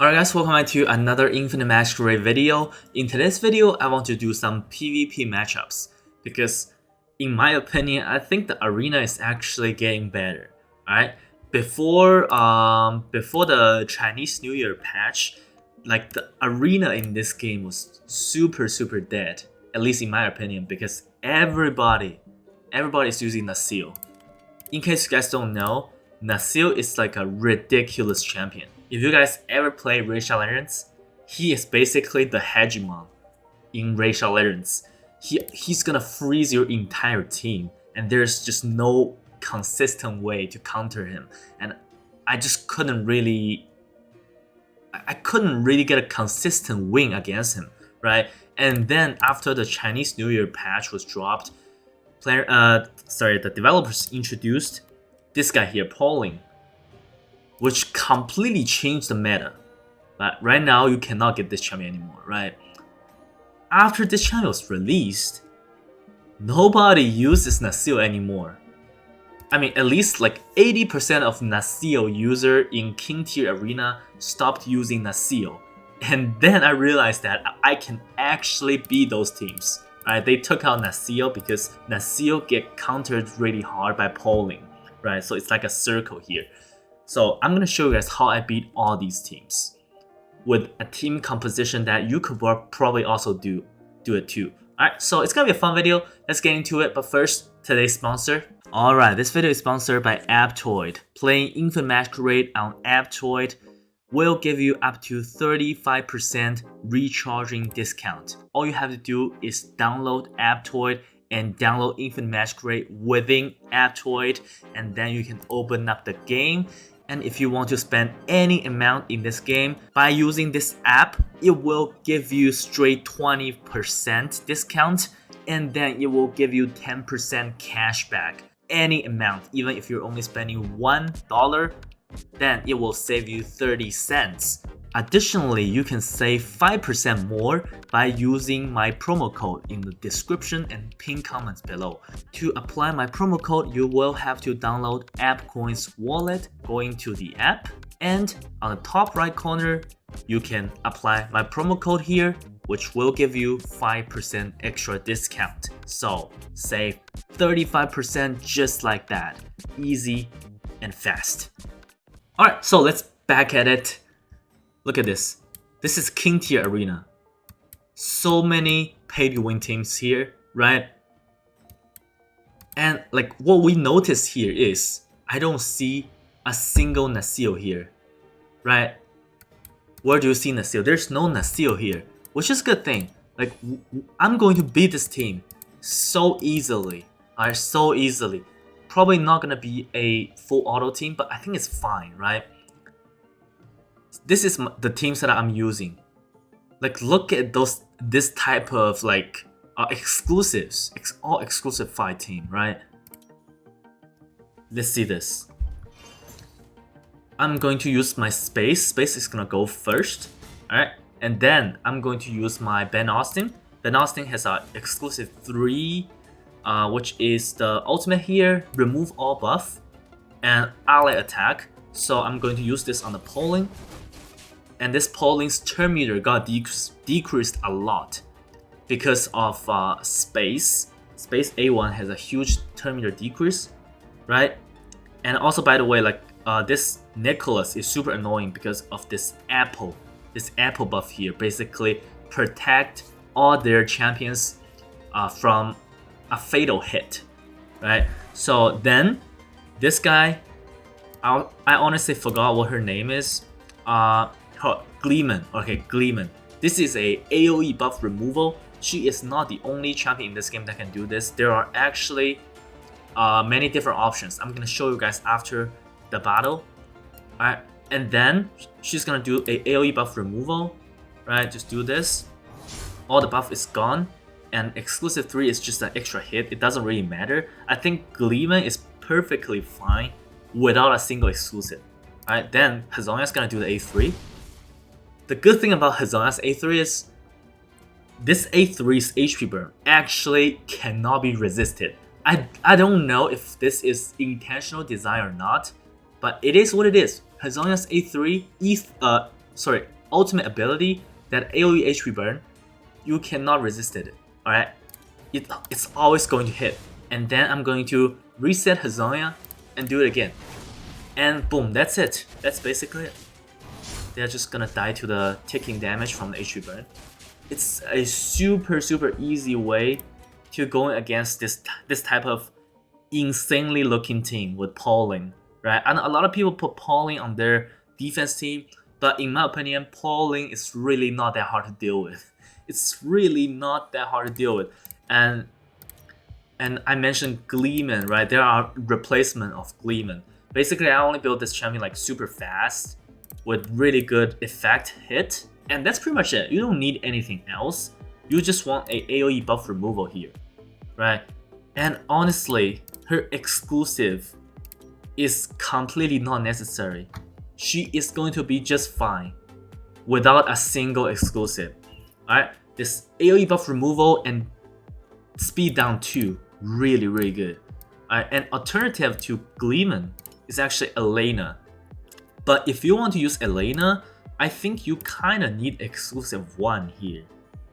Alright guys, welcome back to another Infinite Masquerade video. In today's video, I want to do some PvP matchups because in my opinion, I think the arena is actually getting better. Alright, before the Chinese New Year patch, like the arena in this game was super dead, at least in my opinion, because everybody is using Naseal. In case you guys don't know, Naseal is like a ridiculous champion. If you guys ever play Racial Legends, he is basically the hegemon in Racial Legends. He's gonna freeze your entire team, and there's just no consistent way to counter him. And I just couldn't really get a consistent win against him, right? And then after the Chinese New Year patch was dropped, the developers introduced this guy here, Pauline, which completely changed the meta. But right now, you cannot get this champion anymore, right? After this champion was released, nobody uses Naseal anymore. I mean, at least like 80% of Naseal user in King Tier Arena stopped using Naseal. And then I realized that I can actually beat those teams. Right? They took out Naseal because Naseal get countered really hard by Pauline. Right? So it's like a circle here. So I'm gonna show you guys how I beat all these teams with a team composition that you could probably also do it too. Alright, so it's gonna be a fun video. Let's get into it. But first, today's sponsor. Alright, this video is sponsored by Aptoid. Playing Infinite Masquerade on Aptoid will give you up to 35% recharging discount. All you have to do is download Aptoid and download Infinite Masquerade within Aptoid, and then you can open up the game. And if you want to spend any amount in this game by using this app, it will give you straight 20% discount, and then it will give you 10% cash back. Any amount, even if you're only spending $1, then it will save you 30 cents. Additionally, you can save 5% more by using my promo code in the description and pinned comments below. To apply my promo code, you will have to download AppCoin's wallet, going to the app, and on the top right corner, you can apply my promo code here, which will give you 5% extra discount. So save 35% just like that. Easy and fast. Alright, so let's back at it. Look at this. This is King Tier Arena. So many pay-to-win teams here, right? And like what we notice here is I don't see a single Naseal here, right? Where do you see Naseal? There's no Naseal here, which is a good thing. Like I'm going to beat this team so easily, alright, so easily. Probably not gonna be a full auto team, but I think it's fine, right? This is the teams that I'm using. Like look at this type of like exclusives, all exclusive fight team, right? Let's see this. I'm going to use my space. Space is gonna go first, alright? And then I'm going to use my Ben Austin. Ben Austin has an exclusive 3, which is the ultimate here, remove all buff and ally attack. So I'm going to use this on the Pauline. And this Pauline's turn meter got decreased a lot because of space. Space A1 has a huge turn meter decrease, right? And also, by the way, like this Nicholas is super annoying because of this apple buff here. Basically, protect all their champions from a fatal hit, right? So then this guy, I honestly forgot what her name is. Gleeman. Okay, Gleeman. This is a AoE buff removal. She is not the only champion in this game that can do this. There are actually many different options. I'm gonna show you guys after the battle. Alright, and then she's gonna do a AoE buff removal. Right, just do this. All the buff is gone, and exclusive 3 is just an extra hit. It doesn't really matter. I think Gleeman is perfectly fine without a single exclusive. Alright, then Hazonya's gonna do the A3. The good thing about Hazonya's A3 is this A3's HP burn actually cannot be resisted. I don't know if this is intentional design or not, but it is what it is. Hazonya's A3 ultimate ability, that AoE HP burn, you cannot resist it. Alright? It's always going to hit. And then I'm going to reset Hazonia and do it again. And boom, that's it. That's basically it. They're just gonna die to the ticking damage from the HP burn. It's a super easy way to go against this type of insanely looking team with Pauline, right? And a lot of people put Pauline on their defense team, but in my opinion, Pauline is really not that hard to deal with. It's really not that hard to deal with. And I mentioned Gleeman, right? There are replacement of Gleeman. Basically, I only built this champion like super fast with really good effect hit, and that's pretty much it. You don't need anything else. You just want a AoE buff removal here, right? And honestly, her exclusive is completely not necessary. She is going to be just fine without a single exclusive. Alright, this AoE buff removal and speed down 2, really good. Alright, an alternative to Gleeman is actually Elena. But if you want to use Elena, I think you kinda need exclusive 1 here.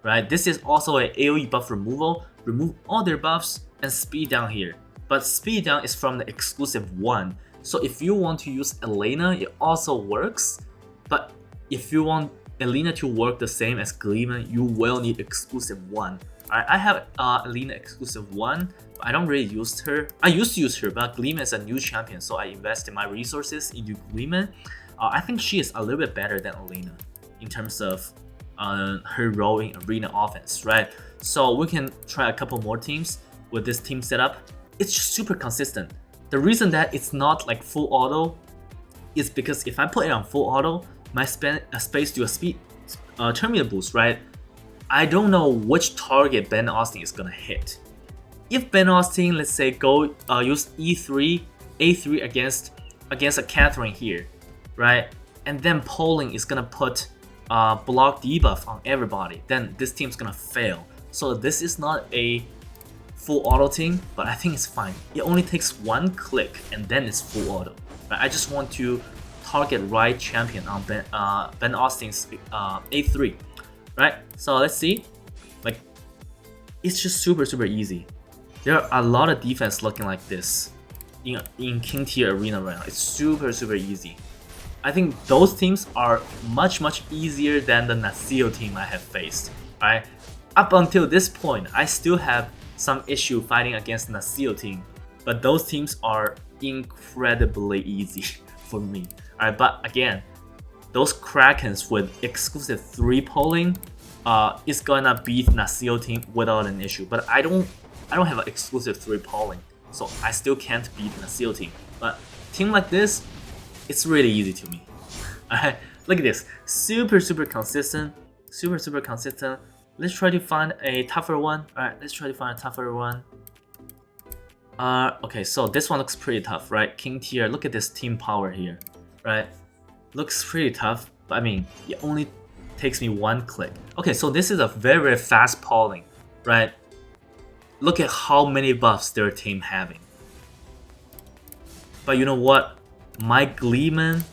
Right? This is also an AoE buff removal, remove all their buffs and speed down here. But speed down is from the exclusive 1. So if you want to use Elena, it also works. But if you want Elena to work the same as Gleeman, you will need exclusive 1. I have Elena exclusive 1, but I don't really use her. I used to use her, but Gleeman is a new champion, so I invested my resources into Gleeman. I think she is a little bit better than Elena in terms of her role in arena offense, right? So we can try a couple more teams with this team setup. It's just super consistent. The reason that it's not like full auto is because if I put it on full auto, my space to a speed terminal boost, right? I don't know which target Ben Austin is gonna hit. If Ben Austin, let's say, go use E3, A3 against a Catherine here, right? And then Pauline is gonna put block debuff on everybody, then this team's gonna fail. So this is not a full auto team, but I think it's fine. It only takes 1 click and then it's full auto. But I just want to target right champion on Ben Austin's A3, right? So let's see. Like, it's just super easy. There are a lot of defense looking like this in King Tier Arena right now. It's super easy. I think those teams are much easier than the Naseal team I have faced, right? Up until this point, I still have some issue fighting against Naseal team, but those teams are incredibly easy for me. Alright, but again, those Krakens with exclusive 3 polling is gonna beat Naseal team without an issue. But I don't have an exclusive 3 polling, so I still can't beat Naseal team. But team like this, it's really easy to me. Alright, look at this, super consistent, super consistent. Let's try to find a tougher one. Alright, let's try to find a tougher one. Okay, so this one looks pretty tough, right? King tier, look at this team power here, right? Looks pretty tough, but I mean, it only takes me 1 click. Okay, so this is a very fast polling, right? Look at how many buffs their team having. But you know what? My Gleeman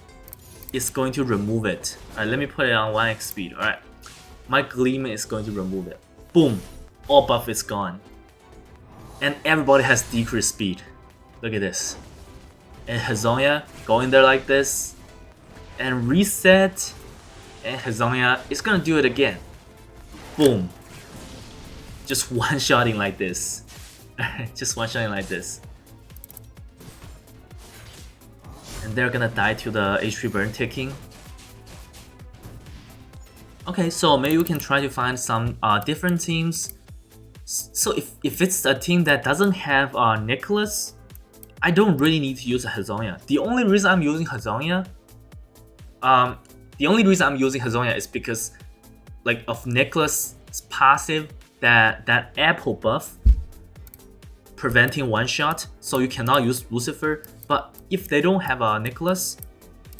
is going to remove it. Alright, let me put it on 1x speed, alright? My Gleeman is going to remove it. Boom! All buff is gone. And everybody has decreased speed. Look at this. And Hazonia going there like this. And reset. And Hazonia is gonna do it again. Boom. Just one-shotting like this. Just one-shotting like this. And they're gonna die to the HP burn ticking. Okay, so maybe we can try to find some different teams. So if it's a team that doesn't have Nicholas, I don't really need to use a Hazonia. The only reason I'm using Hazonia, is because like of Nicholas' passive, that apple buff preventing one shot, so you cannot use Lucifer. But if they don't have a Nicholas,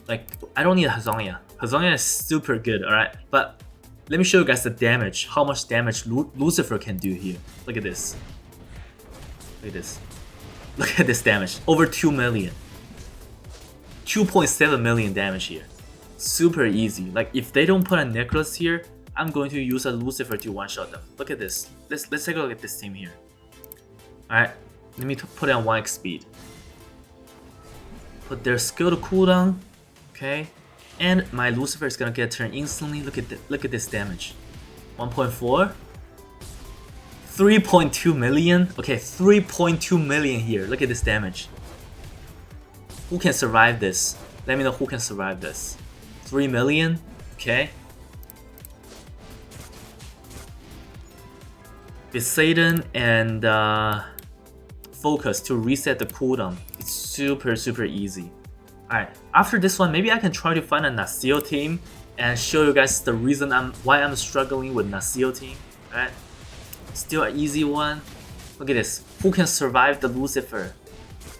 like I don't need a Hazonia. Hazonia is super good, alright? But let me show you guys the damage, how much damage Lucifer can do here. Look at this. Look at this. Look at this damage. Over 2 million. 2.7 million damage here. super easy. Like if they don't put a Nicholas here, I'm going to use a Lucifer to one-shot them. Look at this. Let's take a look at this team here. Alright, let me put it on 1x speed. Put their skill to cooldown. Okay. And my Lucifer is gonna get turned instantly. Look at this damage. 1.4. 3.2 million. Okay, 3.2 million here. Look at this damage. Who can survive this? Let me know who can survive this. 3 million. Okay. Poseidon and Focus to reset the cooldown. It's super easy. Alright, after this one, maybe I can try to find a Naseal team and show you guys the reason why I'm struggling with Naseal team. Alright, still an easy one. Look at this. Who can survive the Lucifer?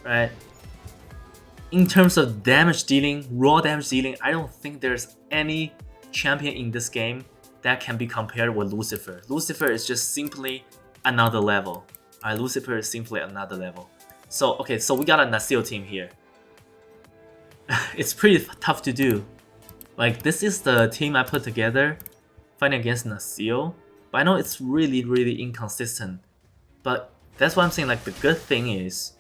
Right? In terms of damage dealing, raw damage dealing, I don't think there's any champion in this game that can be compared with Lucifer. Lucifer is just simply another level. Alright, Lucifer is simply another level. So, okay, so we got a Naseal team here. It's pretty tough to do. Like, this is the team I put together fighting against Naseal. But I know it's really inconsistent. But that's what I'm saying, like, the good thing is,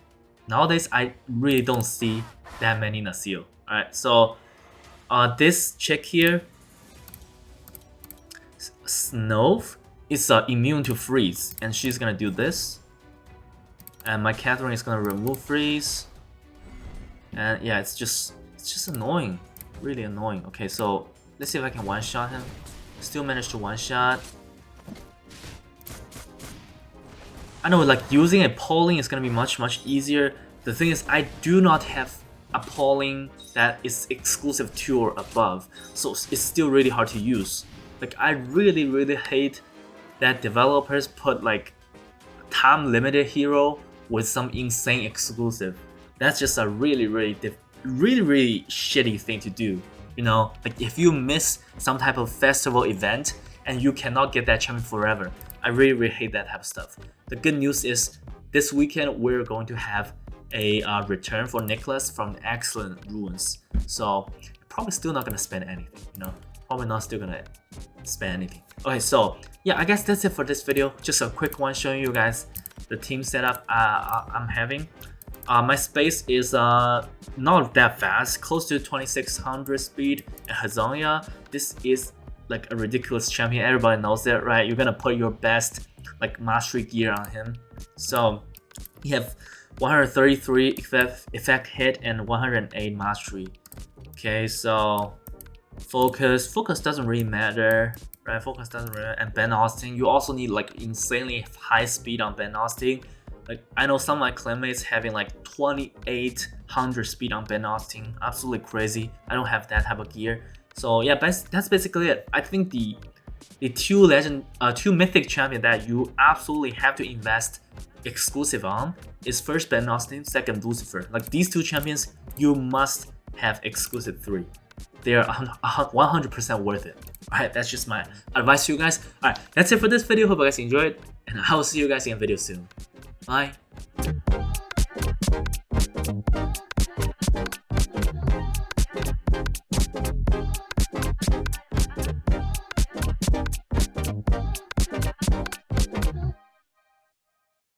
nowadays I really don't see that many Naseal. Alright, so this chick here, Snove, is immune to freeze, and she's gonna do this. And my Catherine is gonna remove freeze. And yeah, it's just annoying, really annoying. Okay, so let's see if I can one-shot him. Still managed to one-shot. I know, like, using a Pauline is gonna be much easier. The thing is, I do not have a Pauline that is exclusive 2 or above, so it's still really hard to use. Like, I really hate that developers put like time limited hero with some insane exclusive. That's just a really shitty thing to do. You know, like if you miss some type of festival event and you cannot get that champion forever, I really hate that type of stuff. The good news is this weekend we're going to have a return for Nicholas from the Excellent Ruins. So probably still not gonna spend anything, you know. Probably not still gonna spend anything. Okay, so yeah, I guess that's it for this video. Just a quick one showing you guys the team setup I'm having. My space is not that fast, close to 2600 speed. And Hazonia, this is like a ridiculous champion. Everybody knows that, right? You're gonna put your best like mastery gear on him. So you have 133 effect hit and 108 mastery. Okay, so focus doesn't really matter, right? Focus doesn't really matter. And Ben Austin, you also need like insanely high speed on Ben Austin. Like, I know some of my clanmates having like 2800 speed on Ben Austin. Absolutely crazy. I don't have that type of gear. So yeah, that's basically it. I think the two mythic champion that you absolutely have to invest exclusive on is first Ben Austin, second Lucifer. Like, these two champions, you must have exclusive 3. They are 100% worth it. Alright, that's just my advice to you guys. Alright, that's it for this video. Hope you guys enjoyed, and I will see you guys in a video soon. Bye.